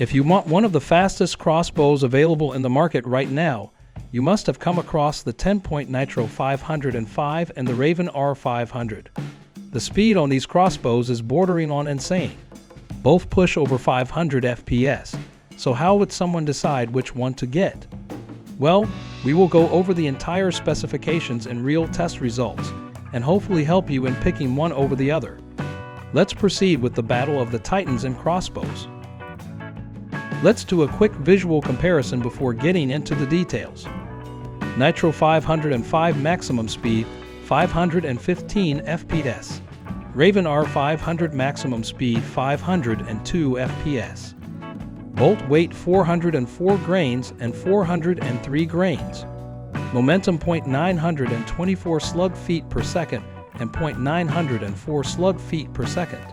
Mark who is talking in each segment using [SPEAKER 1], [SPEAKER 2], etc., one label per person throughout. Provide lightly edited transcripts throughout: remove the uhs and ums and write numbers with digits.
[SPEAKER 1] If you want one of the fastest crossbows available in the market right now, you must have come across the TenPoint Nitro 505 and the Ravin R500. The speed on these crossbows is bordering on insane. Both push over 500 FPS, so how would someone decide which one to get? Well, we will go over the entire specifications and real test results, and hopefully help you in picking one over the other. Let's proceed with the battle of the titans in crossbows. Let's do a quick visual comparison before getting into the details. Nitro 505 maximum speed 515 FPS. Ravin R500 maximum speed 502 FPS. Bolt weight 404 grains and 403 grains. Momentum 0.924 slug feet per second and 0.904 slug feet per second.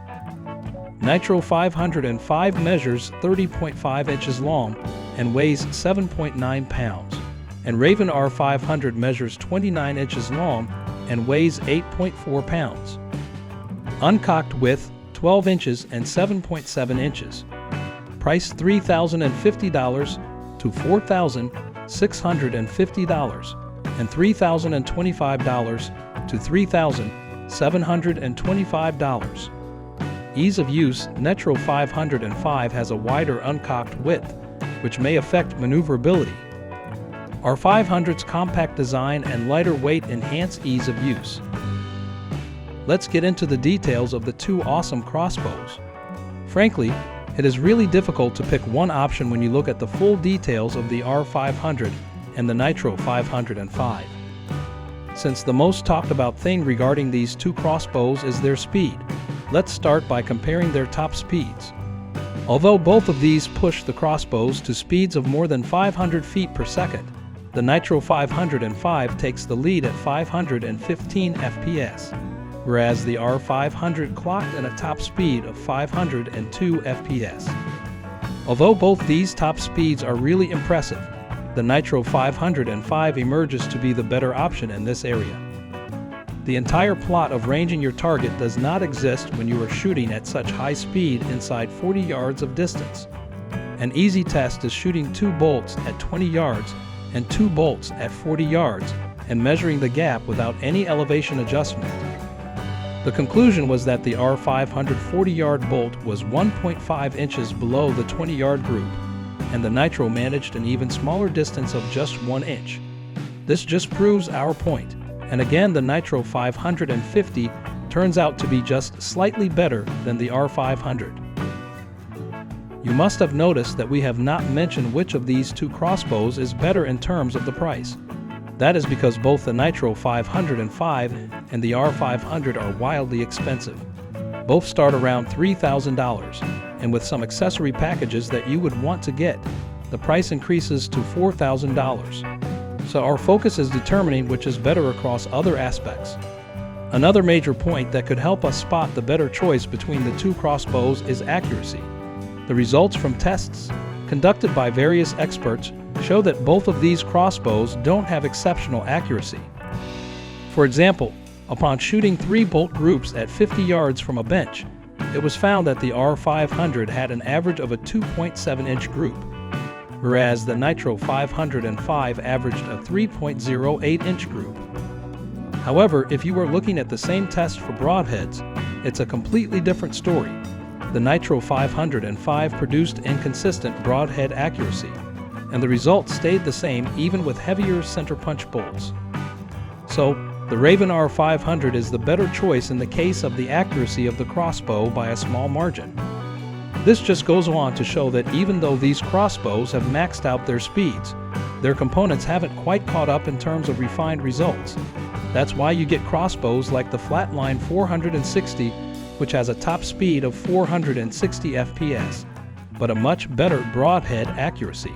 [SPEAKER 1] Nitro 505 measures 30.5 inches long and weighs 7.9 pounds, and Ravin R500 measures 29 inches long and weighs 8.4 pounds. Uncocked width 12 inches and 7.7 inches. Price $3,050 to $4,650 and $3,025 to $3,725. Ease of use: Nitro 505 has a wider uncocked width, which may affect maneuverability. R500's compact design and lighter weight enhance ease of use. Let's get into the details of the two awesome crossbows. Frankly, it is really difficult to pick one option when you look at the full details of the R500 and the Nitro 505. Since the most talked about thing regarding these two crossbows is their speed, let's start by comparing their top speeds. Although both of these push the crossbows to speeds of more than 500 feet per second, the Nitro 505 takes the lead at 515 FPS, whereas the R500 clocked at a top speed of 502 FPS. Although both these top speeds are really impressive, the Nitro 505 emerges to be the better option in this area. The entire plot of ranging your target does not exist when you are shooting at such high speed inside 40 yards of distance. An easy test is shooting 2 bolts at 20 yards and 2 bolts at 40 yards and measuring the gap without any elevation adjustment. The conclusion was that the R500 40-yard bolt was 1.5 inches below the 20-yard group, and the Nitro managed an even smaller distance of just 1 inch. This just proves our point. And again, the Nitro 550 turns out to be just slightly better than the R500. You must have noticed that we have not mentioned which of these two crossbows is better in terms of the price. That is because both the Nitro 505 and the R500 are wildly expensive. Both start around $3,000, and with some accessory packages that you would want to get, the price increases to $4,000. So our focus is determining which is better across other aspects. Another major point that could help us spot the better choice between the two crossbows is accuracy. The results from tests conducted by various experts show that both of these crossbows don't have exceptional accuracy. For example, upon shooting 3 bolt groups at 50 yards from a bench, it was found that the R500 had an average of a 2.7-inch group, whereas the Nitro 505 averaged a 3.08-inch group. However, if you are looking at the same test for broadheads, it's a completely different story. The Nitro 505 produced inconsistent broadhead accuracy, and the results stayed the same even with heavier center punch bolts. So, the Ravin R500 is the better choice in the case of the accuracy of the crossbow by a small margin. This just goes on to show that even though these crossbows have maxed out their speeds, their components haven't quite caught up in terms of refined results. That's why you get crossbows like the Flatline 460, which has a top speed of 460 FPS, but a much better broadhead accuracy.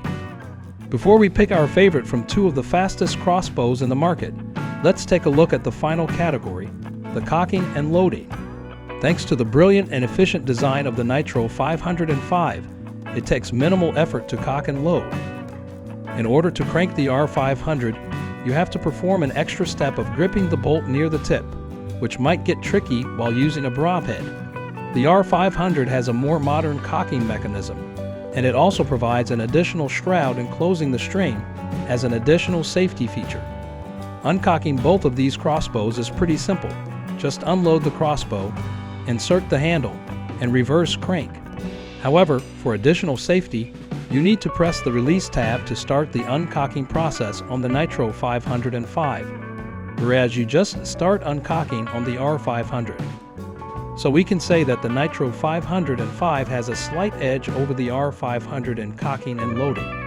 [SPEAKER 1] Before we pick our favorite from two of the fastest crossbows in the market, let's take a look at the final category, the cocking and loading. Thanks to the brilliant and efficient design of the Nitro 505, it takes minimal effort to cock and load. In order to crank the R500, you have to perform an extra step of gripping the bolt near the tip, which might get tricky while using a broadhead. The R500 has a more modern cocking mechanism, and it also provides an additional shroud enclosing the string as an additional safety feature. Uncocking both of these crossbows is pretty simple. Just unload the crossbow, insert the handle, and reverse crank. However, for additional safety, you need to press the release tab to start the uncocking process on the Nitro 505, whereas you just start uncocking on the R500. So we can say that the Nitro 505 has a slight edge over the R500 in cocking and loading.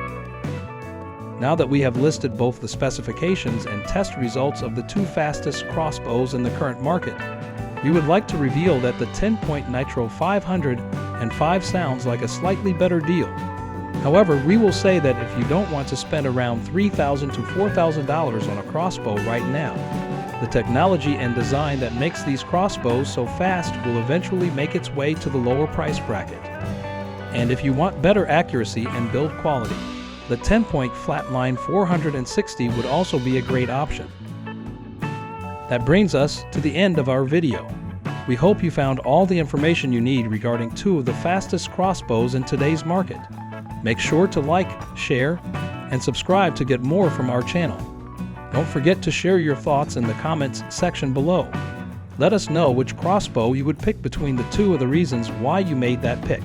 [SPEAKER 1] Now that we have listed both the specifications and test results of the two fastest crossbows in the current market, we would like to reveal that the TenPoint Nitro 505 sounds like a slightly better deal. However, we will say that if you don't want to spend around $3,000 to $4,000 on a crossbow right now, the technology and design that makes these crossbows so fast will eventually make its way to the lower price bracket. And if you want better accuracy and build quality, the TenPoint Flatline 460 would also be a great option. That brings us to the end of our video. We hope you found all the information you need regarding two of the fastest crossbows in today's market. Make sure to like, share, and subscribe to get more from our channel. Don't forget to share your thoughts in the comments section below. Let us know which crossbow you would pick between the two of the reasons why you made that pick.